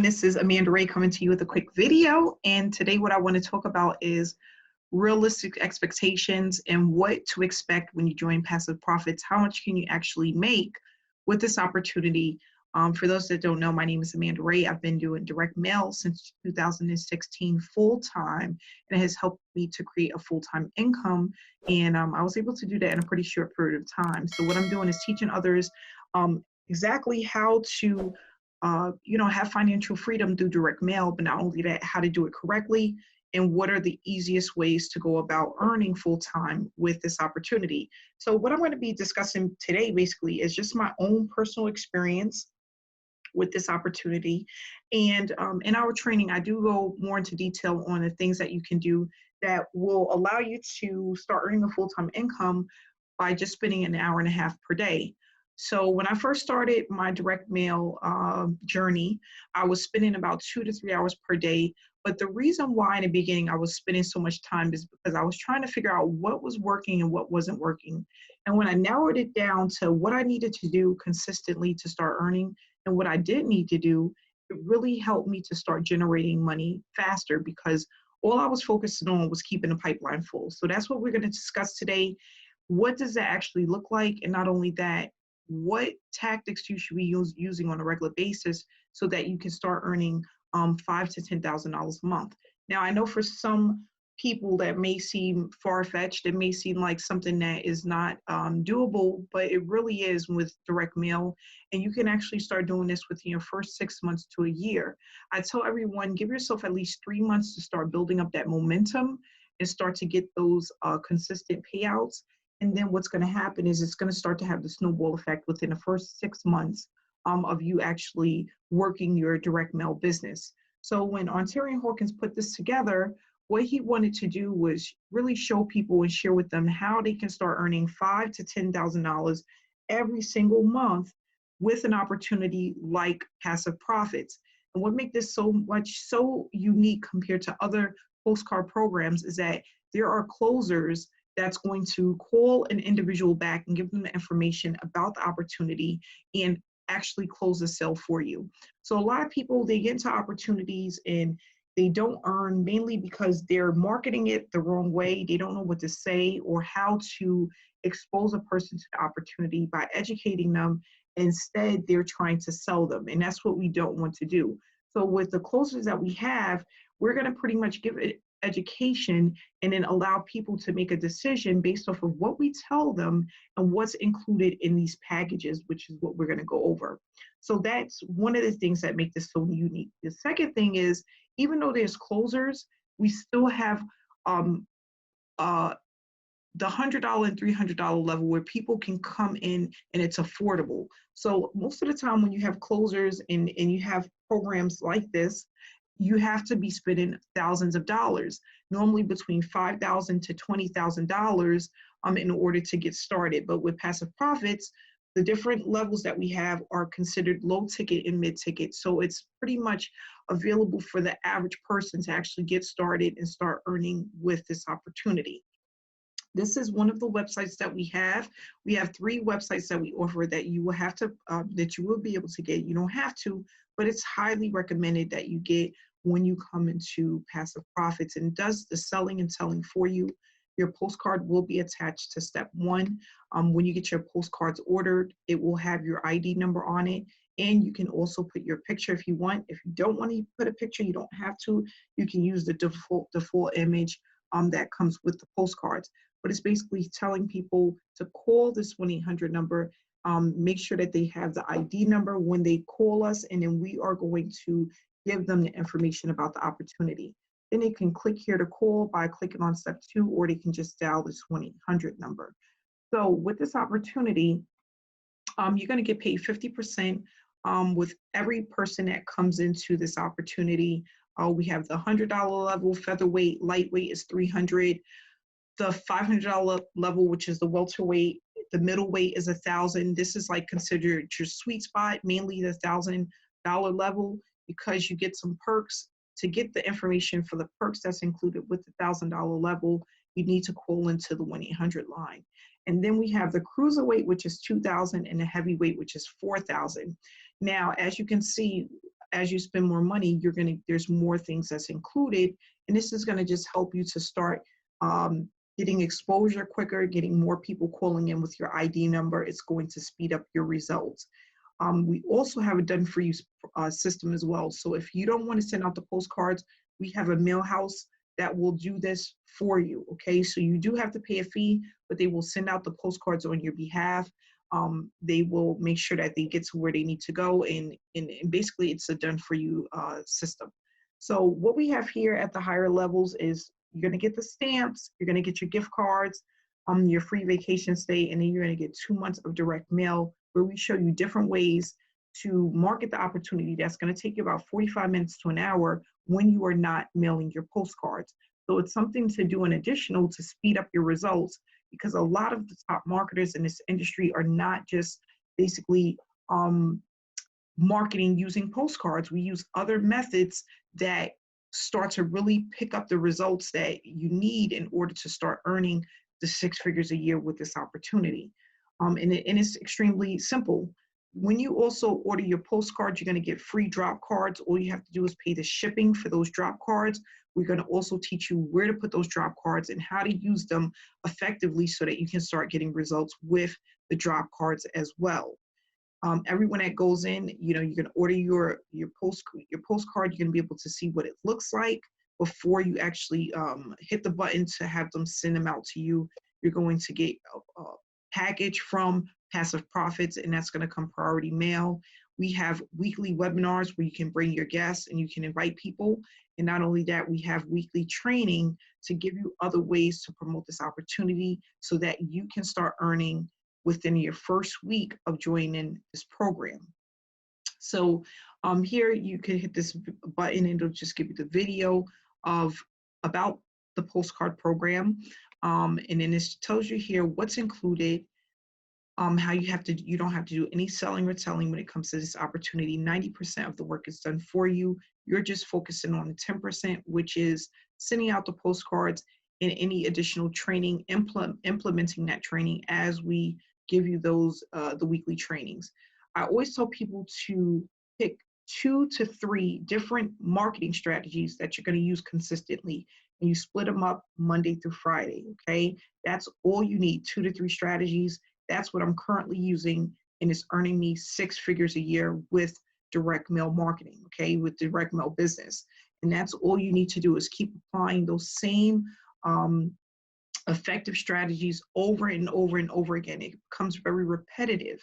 This is Amanda Wray coming to you with a quick video. And today what I want to talk about is realistic expectations and what to expect when you join Passive Profits. How much can you actually make with this opportunity? For those that don't know, my name is Amanda Wray. I've been doing direct mail since 2016 full-time, and it has helped me to create a full-time income. And I was able to do that in a pretty short period of time. So what I'm doing is teaching others exactly how to have financial freedom through direct mail, but not only that, how to do it correctly and what are the easiest ways to go about earning full-time with this opportunity. So what I'm going to be discussing today basically is just my own personal experience with this opportunity. And in our training, I do go more into detail on the things that you can do that will allow you to start earning a full-time income by just spending an hour and a half per day. So when I first started my direct mail journey, I was spending about 2 to 3 hours per day. But the reason why in the beginning I was spending so much time is because I was trying to figure out what was working and what wasn't working. And when I narrowed it down to what I needed to do consistently to start earning and what I didn't need to do, it really helped me to start generating money faster because all I was focusing on was keeping the pipeline full. So that's what we're going to discuss today. What does that actually look like? And not only that, what tactics you should be using on a regular basis so that you can start earning $5,000 to $10,000 a month. Now, I know for some people that may seem far-fetched, it may seem like something that is not doable, but it really is with direct mail. And you can actually start doing this within your first 6 months to a year. I tell everyone, give yourself at least 3 months to start building up that momentum and start to get those consistent payouts. And then what's going to happen is it's going to start to have the snowball effect within the first 6 months of you actually working your direct mail business. So when Ontario Hawkins put this together, what he wanted to do was really show people and share with them how they can start earning $5,000 to $10,000 every single month with an opportunity like Passive Profits. And what makes this so unique compared to other postcard programs is that there are closers that's going to call an individual back and give them the information about the opportunity and actually close the sale for you. So a lot of people, they get into opportunities and they don't earn mainly because they're marketing it the wrong way. They don't know what to say or how to expose a person to the opportunity by educating them. Instead, they're trying to sell them. And that's what we don't want to do. So with the closers that we have, we're going to pretty much give it education and then allow people to make a decision based off of what we tell them and what's included in these packages, which is what we're going to go over. So that's one of the things that make this so unique. The second thing is, even though there's closers, we still have the $100 and $300 level where people can come in and it's affordable. So most of the time when you have closers and you have programs like this, you have to be spending thousands of dollars, normally between $5,000 to $20,000 in order to get started. But with Passive Profits, the different levels that we have are considered low ticket and mid ticket. So it's pretty much available for the average person to actually get started and start earning with this opportunity. This is one of the websites that we have. We have 3 websites that we offer that you will have to, that you will be able to get. You don't have to, but it's highly recommended that you get when you come into Passive Profits, and does the selling and selling for you. Your postcard will be attached to step 1. When you get your postcards ordered, it will have your ID number on it. And you can also put your picture if you want. If you don't want to put a picture, you don't have to. You can use the default image that comes with the postcards. But it's basically telling people to call this 1-800 number, make sure that they have the ID number when they call us, and then we are going to give them the information about the opportunity. Then they can click here to call by clicking on step 2, or they can just dial this 1-800 number. So with this opportunity, you're going to get paid 50% with every person that comes into this opportunity. We have the $100 level, featherweight, lightweight is $300. The $500 level, which is the welterweight, the middleweight is $1,000. This is like considered your sweet spot, mainly the $1,000 level, because you get some perks. To get the information for the perks that's included with the $1,000 level, you need to call into the 1-800 line. And then we have the cruiserweight, which is $2,000, and the heavyweight, which is $4,000. Now, as you can see, as you spend more money, there's more things that's included. And this is gonna just help you to start getting exposure quicker, getting more people calling in with your ID number. It's going to speed up your results. We also have a done for you system as well. So if you don't want to send out the postcards, we have a mail house that will do this for you. Okay, so you do have to pay a fee, but they will send out the postcards on your behalf. They will make sure that they get to where they need to go, and basically it's a done for you system. So what we have here at the higher levels is you're going to get the stamps, you're going to get your gift cards, your free vacation stay, and then you're going to get 2 months of direct mail, where we show you different ways to market the opportunity. That's going to take you about 45 minutes to an hour when you are not mailing your postcards. So it's something to do in additional to speed up your results, because a lot of the top marketers in this industry are not just basically marketing using postcards. We use other methods that start to really pick up the results that you need in order to start earning the 6 figures a year with this opportunity. And it's extremely simple. When you also order your postcards, you're going to get free drop cards. All you have to do is pay the shipping for those drop cards. We're going to also teach you where to put those drop cards and how to use them effectively so that you can start getting results with the drop cards as well. Everyone that goes in, you're going to order your postcard. You're going to be able to see what it looks like before you actually hit the button to have them send them out to you. You're going to get a package from Passive Profits, and that's going to come priority mail. We have weekly webinars where you can bring your guests and you can invite people. And not only that, we have weekly training to give you other ways to promote this opportunity so that you can start earning within your first week of joining this program. So here you can hit this button and it'll just give you the video about the postcard program. And then this tells you here what's included, how you don't have to do any selling or telling when it comes to this opportunity. 90% of the work is done for you. You're just focusing on the 10%, which is sending out the postcards and any additional training, implementing that training as we give you those the weekly trainings. I always tell people to pick 2 to 3 different marketing strategies that you're going to use consistently, and you split them up Monday through Friday. Okay, that's all you need. 2 to 3 strategies. That's what I'm currently using, and it's earning me 6 figures a year with direct mail marketing. Okay, with direct mail business, and that's all you need to do is keep applying those same effective strategies over and over and over again. It becomes very repetitive.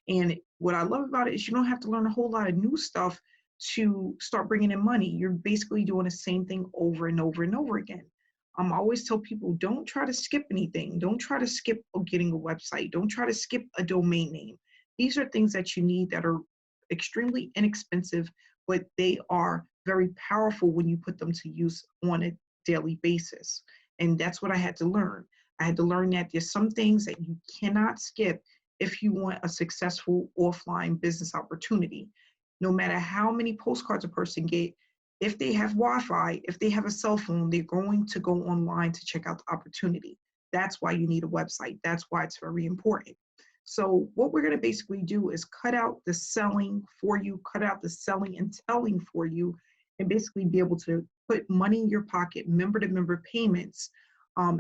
And what I love about it is you don't have to learn a whole lot of new stuff to start bringing in money. You're basically doing the same thing over and over and over again. I always tell people, don't try to skip anything. Don't try to skip getting a website. Don't try to skip a domain name. These are things that you need that are extremely inexpensive, but they are very powerful when you put them to use on a daily basis. And that's what I had to learn. I had to learn that there's some things that you cannot skip if you want a successful offline business opportunity. No matter how many postcards a person gets, if they have Wi-Fi, if they have a cell phone, they're going to go online to check out the opportunity. That's why you need a website. That's why it's very important. So what we're going to basically do is cut out the selling for you, cut out the selling and telling for you, and basically be able to put money in your pocket, member-to-member payments,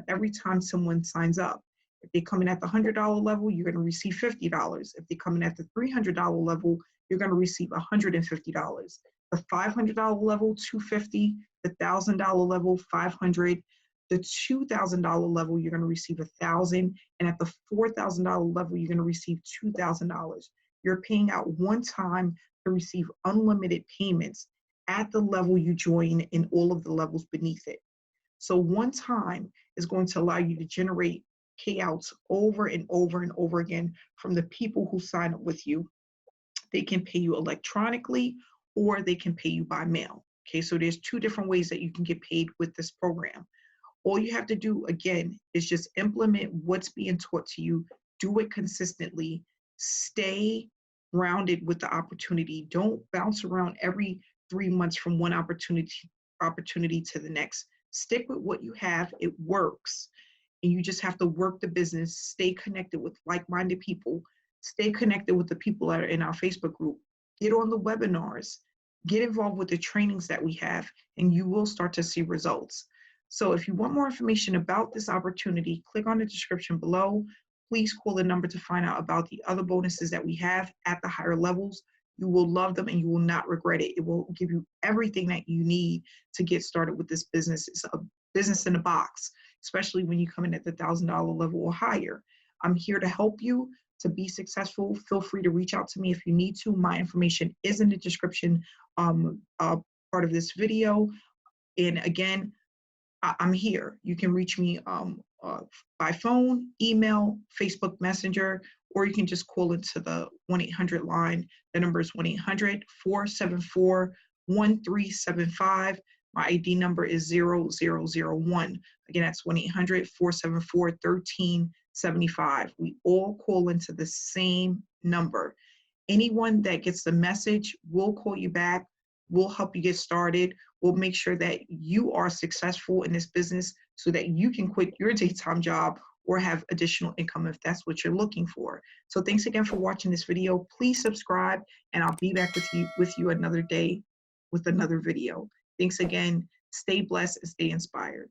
every time someone signs up. If they come in at the $100 level, you're going to receive $50. If they come in at the $300 level, you're going to receive $150. The $500 level, $250. The $1,000 level, $500. The $2,000 level, you're going to receive $1,000. And at the $4,000 level, you're going to receive $2,000. You're paying out one time to receive unlimited payments at the level you join in all of the levels beneath it. So one time is going to allow you to generate payouts over and over and over again from the people who sign up with you. They can pay you electronically or they can pay you by mail. Okay, so there's 2 different ways that you can get paid with this program. All you have to do, again, is just implement what's being taught to you, do it consistently, stay grounded with the opportunity. Don't bounce around every 3 months from one opportunity to the next. Stick with what you have. It works. And you just have to work the business, stay connected with like-minded people, stay connected with the people that are in our Facebook group, get on the webinars, get involved with the trainings that we have, and you will start to see results. So if you want more information about this opportunity, click on the description below. Please call the number to find out about the other bonuses that we have at the higher levels. You will love them and you will not regret it. It will give you everything that you need to get started with this business. It's a business in a box, especially when you come in at the $1,000 level or higher. I'm here to help you to be successful. Feel free to reach out to me if you need to. My information is in the description part of this video. And again, I'm here. You can reach me by phone, email, Facebook Messenger, or you can just call into the 1-800 line. The number is 1-800-474-1375. My ID number is 0001. Again, that's 1-800-474-1375. We all call into the same number. Anyone that gets the message, we'll call you back. We'll help you get started. We'll make sure that you are successful in this business so that you can quit your daytime job or have additional income if that's what you're looking for. So thanks again for watching this video. Please subscribe, and I'll be back with you another day with another video. Thanks again. Stay blessed and stay inspired.